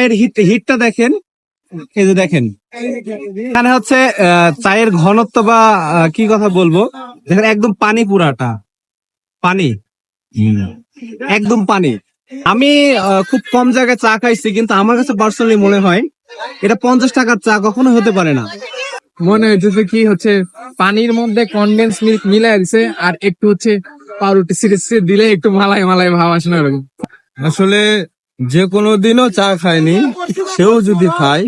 এর হিটটা দেখেন, এই যে দেখেন এখানে হচ্ছে চায়ের ঘনত্ব বা কি কথা বলবো, দেখেন একদম পানি, পুরাটা পানি, একদম পানি। আমি খুব কম জায়গায় চা খাইছি, কিন্তু আমার কাছে পার্সোনালি মনে হয় এটা 50 টাকার চা কখনো হতে পারে না। মনে হচ্ছে কি হচ্ছে পানির মধ্যে কনডেন্স মিল্ক মিলাই দিছে আর একটু হচ্ছে পাউরুটি সিরিজ দিলে একটু মালাই মালাই ভাব আসে না এরকম। আসলে যে কোনো দিনও চা খায়নি, সেও যদি খায়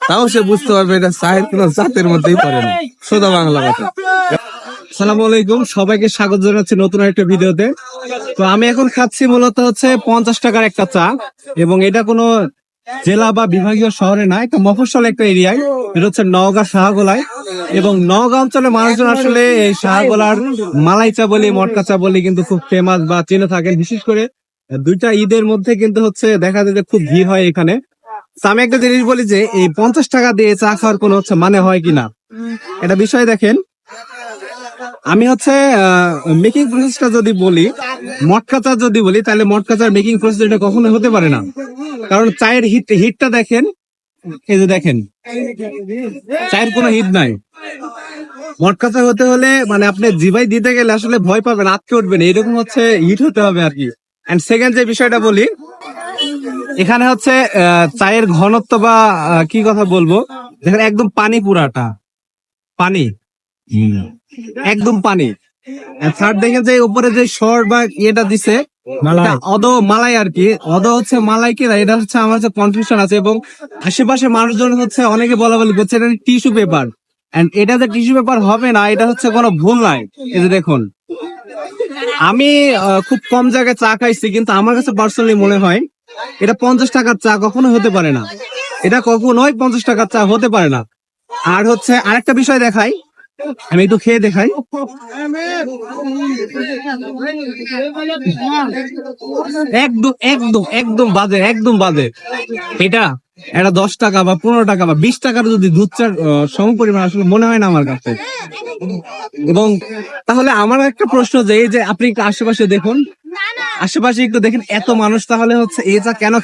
তাও সে বুঝতে পারবে এটা চায়ের কোনো জাতের মধ্যেই পড়ে না। সোজা বাংলা কথা। আসসালামু আলাইকুম, সবাইকে স্বাগত জানাচ্ছি নতুন একটা ভিডিওতে। তো আমি এখন খাচ্ছি মূলত হচ্ছে 50 টাকার একটা চা, এবং এটা কোনো জেলা বা বিভাগীয় শহরে না, একটা মফস্বল একটা এরিয়ায়। এটা হচ্ছে নওগাঁ শাহগোলায়, এবং নওগাঁ অঞ্চলের মানুষজন আসলে এই শাহগোলার মালাই চা বলি, মটকা চা বলি কিন্তু খুব ফেমাস বা চিনে থাকেন। বিশেষ করে দুইটা ঈদের মধ্যে কিন্তু হচ্ছে দেখা যায় যে খুব ভিড় হয় এখানে। তো আমি একটা জিনিস বলি যে এই 50 টাকা দিয়ে চা খাওয়ার কোনো হচ্ছে মানে হয় কিনা, এটা বিষয় দেখেন। আমি হচ্ছে মেকিং প্রসেসটা যদি বলি, মটকা চা যদি বলি, তাহলে মটকা চার মেকিং প্রসেস এটা কখনো হতে পারে না। কারণ চায়ের হিটটা দেখেন, এই যে দেখেন চায়ের কোনো হিট নাই। মটকা চা হতে হলে মানে আপনি জিভাই দিতে গেলে আসলে ভয় পাবেন, আটকে উঠবেন, এরকম হচ্ছে হিট হতে হবে আর কি। এন্ড সেকেন্ড যে বিষয়টা বলি, এখানে হচ্ছে চায়ের ঘনত্ব বা কি কথা বলবো, দেখেন একদম পানি, পুরাটা পানি, একদম পানি। থার্ড দেখেন যে উপরে যে শর্ট বা ইয়েটা দিছে মালাই আর কি, হচ্ছে মালাই কি, এটা হচ্ছে আমার হচ্ছে কনফিউশন আছে। এবং আশেপাশে মানুষজন হচ্ছে অনেকে বলা বলি করছে এটা টিস্যু পেপার, এন্ড এটা যে টিস্যু পেপার হবে না, এটা হচ্ছে কোনো ভুল নাই। এই যে দেখুন, আমি খুব কম জায়গায় চা খাইছি, কিন্তু আমার কাছে পার্সোনালি মনে হয় এটা 50 টাকার চা কখনো হতে পারে না। এটা কখনোই 50 টাকার চা হতে পারে না। আর হচ্ছে আরেকটা বিষয় দেখাই, আমি একটু খেয়ে দেখাই। একদম একদম একদম বাজে, একদম বাজে। এটা 10 টাকা বা 15 টাকা বা 20 টাকার যদি দুধ চার সম পরিমাণ আসলে মনে হয় না আমার কাছে। এবং তাহলে আমার একটা প্রশ্ন যে এই যে আপনি একটু আশেপাশে দেখুন, আশেপাশে একটু দেখেন এত মানুষ, তাহলে হচ্ছে এই চা কেন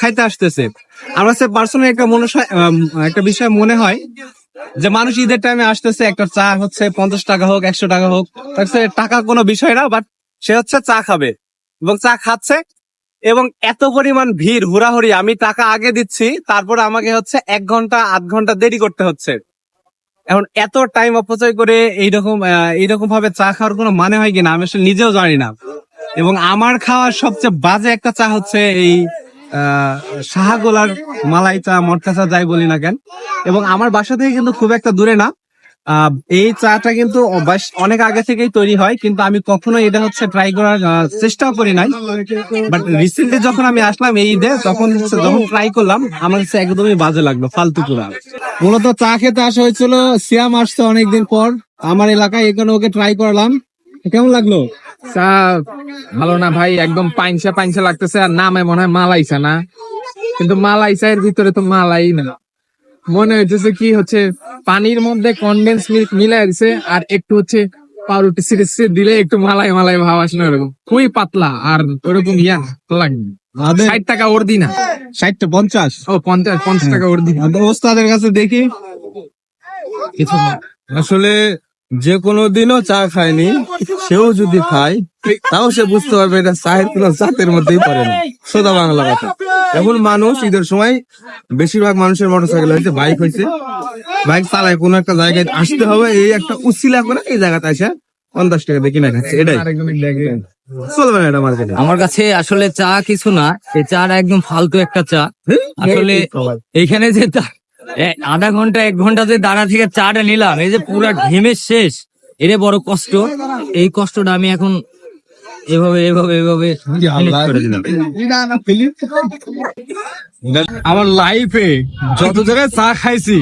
খাইতে আসতেছে? আমার কাছে পার্সোনালি একটা বিষয় মনে হয় যে মানুষ ঈদের টাইমে আসতেছে, একটা চা হচ্ছে 50 টাকা হোক 100 টাকা হোক, তার কাছে টাকা কোনো বিষয় না, বাট সে হচ্ছে চা খাবে এবং চা খাচ্ছে। এবং এত পরিমাণ ভিড়, হুড়াহুড়ি, আমি টাকা আগে দিচ্ছি, তারপর আমাকে হচ্ছে 1 ঘন্টা 8 ঘন্টা দেরি করতে হচ্ছে। এখন এত টাইম অপচয় করে এইরকম ভাবে চা খাওয়ার কোনো মানে হয় কিনা আমি আসলে নিজেও জানি না। এবং আমার খাওয়ার সবচেয়ে বাজে একটা চা হচ্ছে এই শাহগোলার মালাই চা, মটকা চা, যাই বলি না কেন। এবং আমার বাসা থেকে কিন্তু খুব একটা দূরে না, এই চাটা কিন্তু অনেক আগে থেকেই তৈরি হয়, কিন্তু আমি কখনো এটা হচ্ছে ট্রাই করার চেষ্টাও করি নাই। বাট রিসেন্টলি যখন আমি আসলাম এই ঈদে, যখন ট্রাই করলাম, আমার কাছে একদমই বাজে লাগলো, ফালতু পুরা। মূলত চা খেতে আসা হয়েছিল, সিয়াম আসছে অনেকদিন পর আমার এলাকায়, এখানে ওকে ট্রাই করলাম। কেমন লাগলো? চা ভালো না ভাই, একদম পাইনসা পাইনসা লাগতেছে। আর নামে মনে হয় মালাই চা না, কিন্তু মালাই চায়ের ভিতরে তো মালাই না। মনে হচ্ছে কি হচ্ছে পানির মধ্যে কনডেন্স মিল্ক মিলাই দিছে আর একটু হচ্ছে পাউরুটি সিরিজ দিলে একটু মালাই মালাই ভাব আসে না এরকম। খুবই পাতলা আর ওরকম লাগবে। 60 টাকা ওর দিনা, 60 50, ও 50 টাকা ওর দিনা। ওস্তাদের কাছে দেখি কিছু না। আসলে যে কোনো দিনও চা খায়নি, সেও যদি খায় তাও সে বুঝতে পারবে এটা চায়ের কোনো জাতের মধ্যেই পড়ে না। সোজা বাংলা কথা। এখন মানুষ ঈদের সময় বেশিরভাগ মানুষের মোটরসাইকেল হয়েছে, বাইক হয়েছে, বাইক চালায় কোনো একটা জায়গায় আসতে হবে, এই একটা উসিলা করে এই জায়গাতে আসে 50 টাকা দেখি না খাচ্ছে, এটাই চলবে না এটা মার্কেটে। আমার কাছে আসলে চা কিছু না, এই চাটা একদম ফালতু একটা চা। আসলে এইখানে যে আধা ঘন্টা 1 ঘন্টা যে দাঁড়া থেকে চাটা নিলাম, এই যে পুরা ঘেমে শেষ, এটা বড় কষ্ট। এই কষ্টটা আমি এখন এভাবে এভাবে এভাবে করে দিলাম। আমার লাইফে যত জায়গায় চা খাইছি,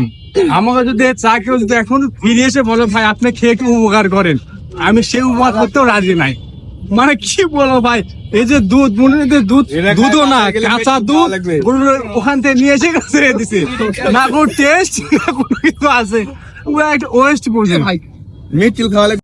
আমাকে যদি চা কেউ যদি এখন ফিরে এসে বলো ভাই আপনি খেয়ে কি উপকার করেন, আমি সেই উপকার করতেও রাজি নাই। মানে কি বলো ভাই, এই যে দুধ মনে দুধও না, কাঁচা দুধ ওখান থেকে নিয়ে এসে ছেড়ে দিছে, না কোনো টেস্ট না কোনো কিছু আছে, একটা ওয়েস্ট করছে ভাই। মিট খাওয়া